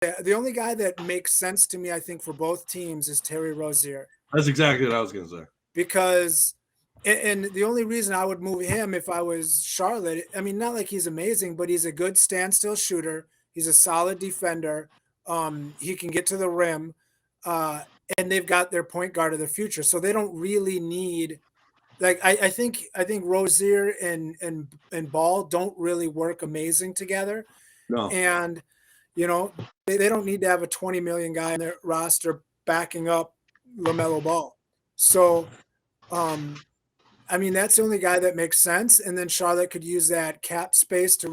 the only guy that makes sense to me, I think, for both teams is Terry Rozier. That's exactly what I was going to say. Because and the only reason I would move him if I was Charlotte, I mean, not like he's amazing, but he's a good standstill shooter. He's a solid defender. He can get to the rim, uh, and they've got their point guard of the future, so they don't really need. Like I think Rozier and Ball don't really work amazing together, No. and they don't need to have a 20 million guy in their roster backing up LaMelo Ball. So I mean, that's the only guy that makes sense. And then Charlotte could use that cap space to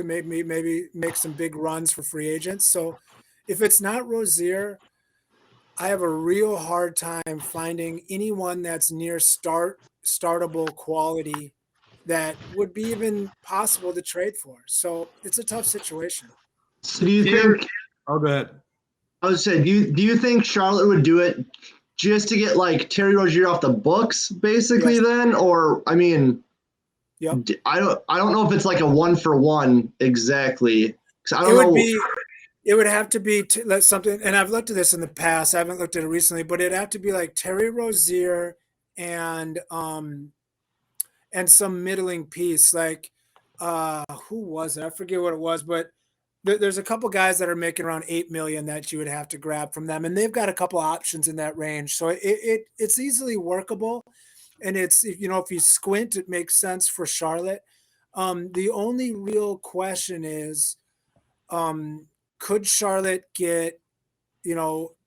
maybe make some big runs for free agents. So if it's not Rozier, I have a real hard time finding anyone that's near startable quality that would be even possible to trade for. So it's a tough situation. So do you think? Oh, go ahead. I was saying, do you think Charlotte would do it just to get like Terry Rozier off the books, basically? Yes. Then, or I mean, yep. I don't know if it's like a 1-for-1 exactly. I don't know. It would have to be something, and I've looked at this in the past. I haven't looked at it recently, but it'd have to be like Terry Rozier and some middling piece. Like who was it? I forget what it was, but there's a couple guys that are making around $8 million that you would have to grab from them, and they've got a couple options in that range. So it's easily workable, and it's if you squint, it makes sense for Charlotte. The only real question is, could Charlotte get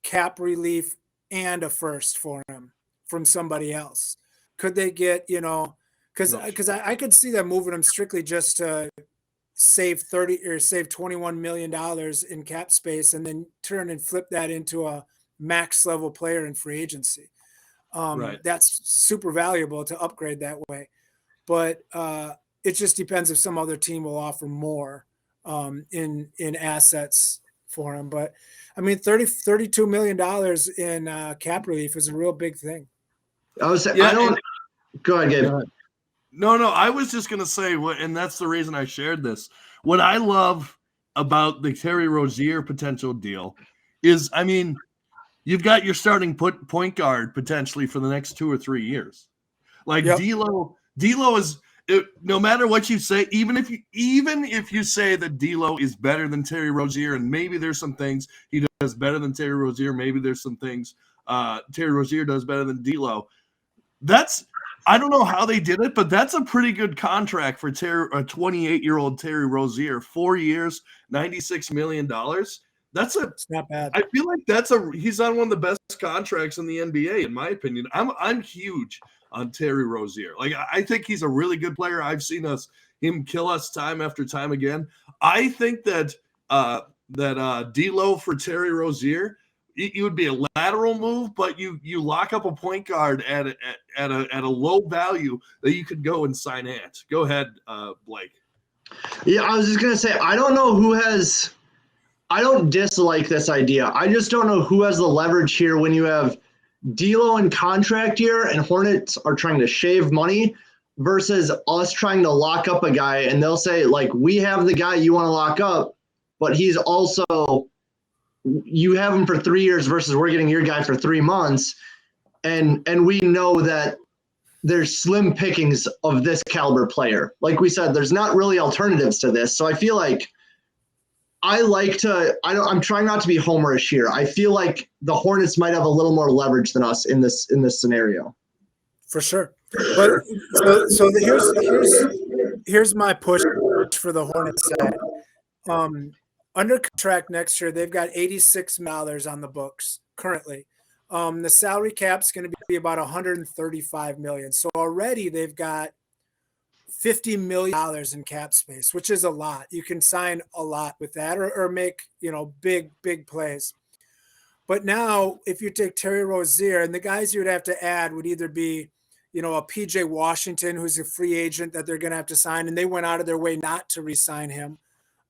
cap relief and a first for him from somebody else? Could they get because I could see them moving him strictly just to save $21 million in cap space and then turn and flip that into a max level player in free agency. Right. That's super valuable to upgrade that way. But it just depends if some other team will offer more in assets for him. But I mean, $32 million in cap relief is a real big thing. Go ahead, Gabe. No, I was just going to say, and that's the reason I shared this. What I love about the Terry Rozier potential deal is, I mean, you've got your starting point guard potentially for the next 2 or 3 years. Like yep. D'Lo is, no matter what you say, even if you say that D'Lo is better than Terry Rozier, and maybe there's some things he does better than Terry Rozier, maybe there's some things Terry Rozier does better than D'Lo. I don't know how they did it, but that's a pretty good contract for a 28-year-old Terry Rozier. 4 years, $96 million. It's not bad. I feel like he's on one of the best contracts in the NBA, in my opinion. I'm huge on Terry Rozier. Like, I think he's a really good player. I've seen him kill us time after time again. I think that D'Lo for Terry Rozier, it would be a lateral move, but you lock up a point guard at a low value that you could go and sign at. Go ahead, Blake. Yeah, I was just gonna say, I don't know I don't dislike this idea. I just don't know who has the leverage here when you have D'Lo in contract year and Hornets are trying to shave money versus us trying to lock up a guy, and they'll say, like, we have the guy you want to lock up, but he's also, you have him for 3 years versus we're getting your guy for 3 months. And we know that there's slim pickings of this caliber player. Like we said, there's not really alternatives to this. So I feel like I'm trying not to be homerish here. I feel like the Hornets might have a little more leverage than us in this scenario. For sure. But so here's my push for the Hornets side. Under contract next year, they've got $86 million on the books currently. The salary cap's going to be about $135 million. So already they've got $50 million in cap space, which is a lot. You can sign a lot with that or make, big plays. But now if you take Terry Rozier, and the guys you would have to add would either be, a PJ Washington, who's a free agent that they're going to have to sign, and they went out of their way not to re-sign him.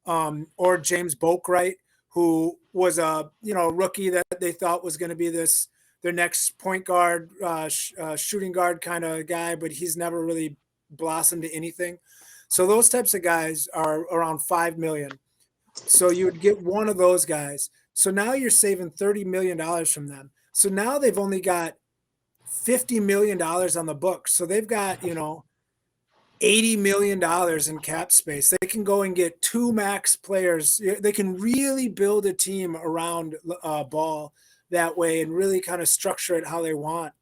Or James Bouknight, who was a rookie that they thought was going to be their next point guard, shooting guard kind of guy, but he's never really blossomed to anything. So those types of guys are around $5 million. So you would get one of those guys. So now you're saving $30 million from them. So now they've only got $50 million on the books. So they've got, $80 million in cap space. They can go and get two max players. They can really build a team around Ball that way and really kind of structure it how they want.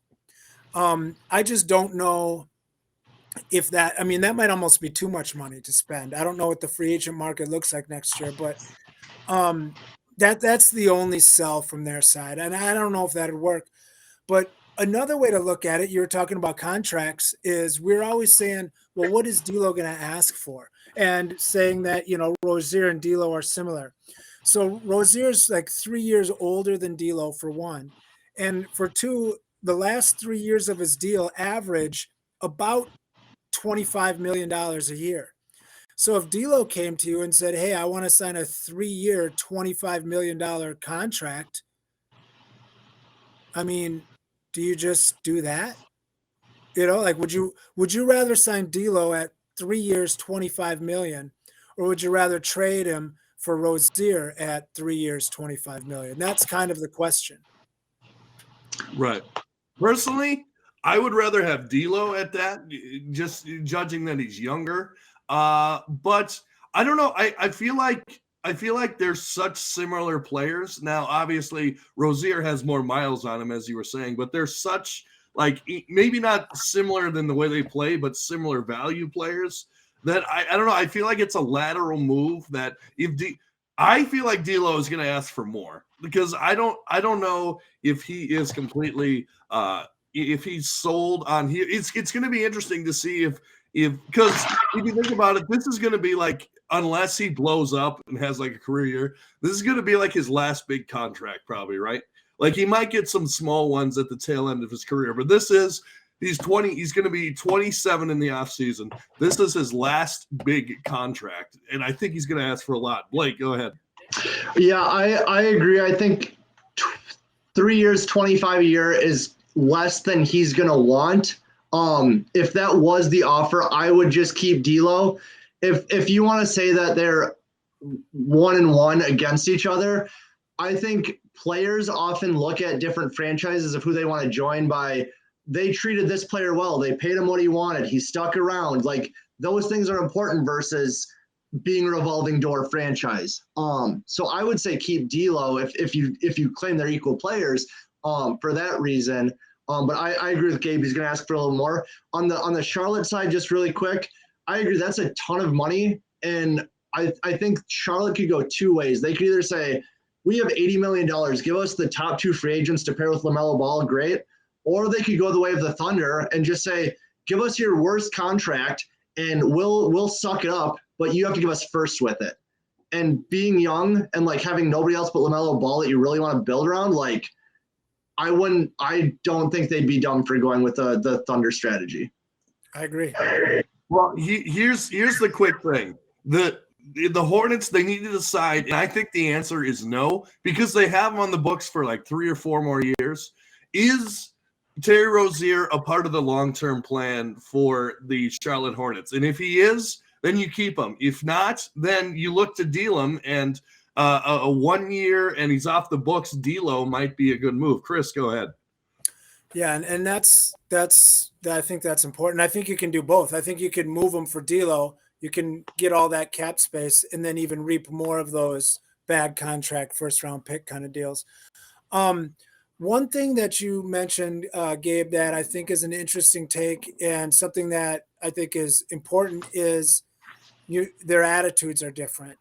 I just don't know if that might almost be too much money to spend. I don't know what the free agent market looks like next year, but that's the only sell from their side. And I don't know if that'd work. But another way to look at it, you were talking about contracts, is we're always saying, well, what is D'Lo going to ask for? And saying that, Rozier and D'Lo are similar. So Rozier's like 3 years older than D'Lo for one. And for two, the last 3 years of his deal average about $25 million a year. So if D'Lo came to you and said, hey, I want to sign a 3-year, $25 million contract, I mean, do you just do that? Like would you rather sign D'Lo at 3 years, 25 million, or would you rather trade him for Rozier at 3 years, 25 million? That's kind of the question. Right. Personally, I would rather have D'Lo at that, just judging that he's younger. But I don't know. I feel like they're such similar players. Now, obviously, Rozier has more miles on him, as you were saying, but they're such maybe not similar than the way they play, but similar value players that I don't know. I feel like it's a lateral move that I feel like D'Lo is going to ask for more because I don't know if he is completely if he's sold on here. It's going to be interesting to see because if you think about it, this is going to be like, unless he blows up and has like a career year, this is going to be like his last big contract, probably, right? Like he might get some small ones at the tail end of his career, but he's 20, he's going to be 27 in the offseason. This is his last big contract, and I think he's going to ask for a lot. Blake, go ahead. Yeah, I agree. I think 3 years, 25 a year is less than he's going to want. If that was the offer, I would just keep D'Lo. If you want to say that they're 1-1 against each other, I think players often look at different franchises of who they want to join by they treated this player well, they paid him what he wanted, he stuck around. Like those things are important versus being a revolving door franchise. So I would say keep D'Lo if you claim they're equal players for that reason. But I agree with Gabe. He's going to ask for a little more on the Charlotte side. Just really quick, I agree. That's a ton of money, and I think Charlotte could go two ways. They could either say, we have $80 million, give us the top two free agents to pair with LaMelo Ball, great. Or they could go the way of the Thunder and just say, give us your worst contract and we'll suck it up, but you have to give us first with it. And being young and like having nobody else but LaMelo Ball that you really want to build around, like I don't think they'd be dumb for going with the Thunder strategy. I agree. Well, here's the quick thing. The Hornets, they need to decide, and I think the answer is no, because they have him on the books for like 3 or 4 more years. Is Terry Rozier a part of the long-term plan for the Charlotte Hornets? And if he is, then you keep him. If not, then you look to deal him, and a 1 year and he's off the books, D'Lo might be a good move. Chris, go ahead. Yeah, and that's I think that's important. I think you can do both. I think you can move him for D'Lo. You can get all that cap space and then even reap more of those bad contract first round pick kind of deals. One thing that you mentioned, Gabe, that I think is an interesting take and something that I think is important is their attitudes are different.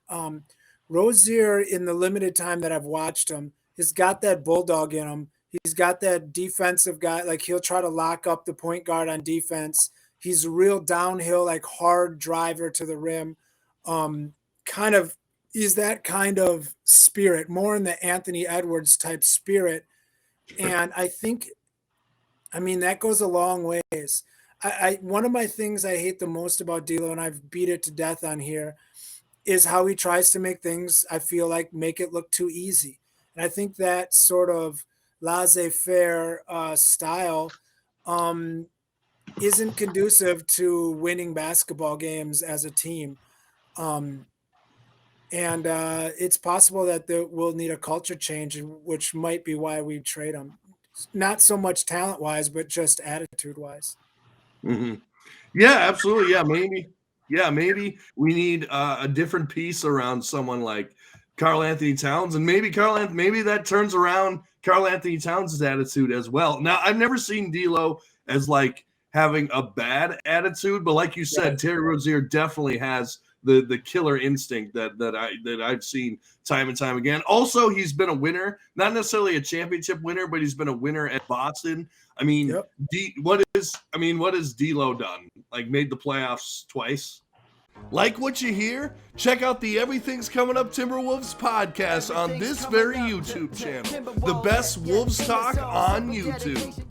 Rozier, in the limited time that I've watched him, has got that bulldog in him. He's got that defensive guy. Like he'll try to lock up the point guard on defense. He's a real downhill, like hard driver to the rim. Kind of is that kind of spirit, more in the Anthony Edwards type spirit. And I think, that goes a long ways. One of my things I hate the most about D'Lo, and I've beat it to death on here, is how he tries to make things, I feel like, make it look too easy. And I think that sort of laissez-faire style isn't conducive to winning basketball games as a team. And it's possible that we'll need a culture change, which might be why we trade him. Not so much talent wise, but just attitude wise. Mm-hmm. Yeah, absolutely. Yeah, maybe. Yeah, maybe we need a different piece around someone like Karl Anthony Towns, and maybe that turns around Karl Anthony Towns' attitude as well. Now, I've never seen D'Lo as like having a bad attitude, but like you said, Right. Terry Rozier definitely has the killer instinct that I've seen time and time again. Also, he's been a winner, not necessarily a championship winner, but he's been a winner at Boston. I mean, Yep. what has D'Lo done? Like made the playoffs twice? Like what you hear? Check out the Everything's Coming Up Timberwolves podcast on this very YouTube channel. The best Wolves talk on YouTube.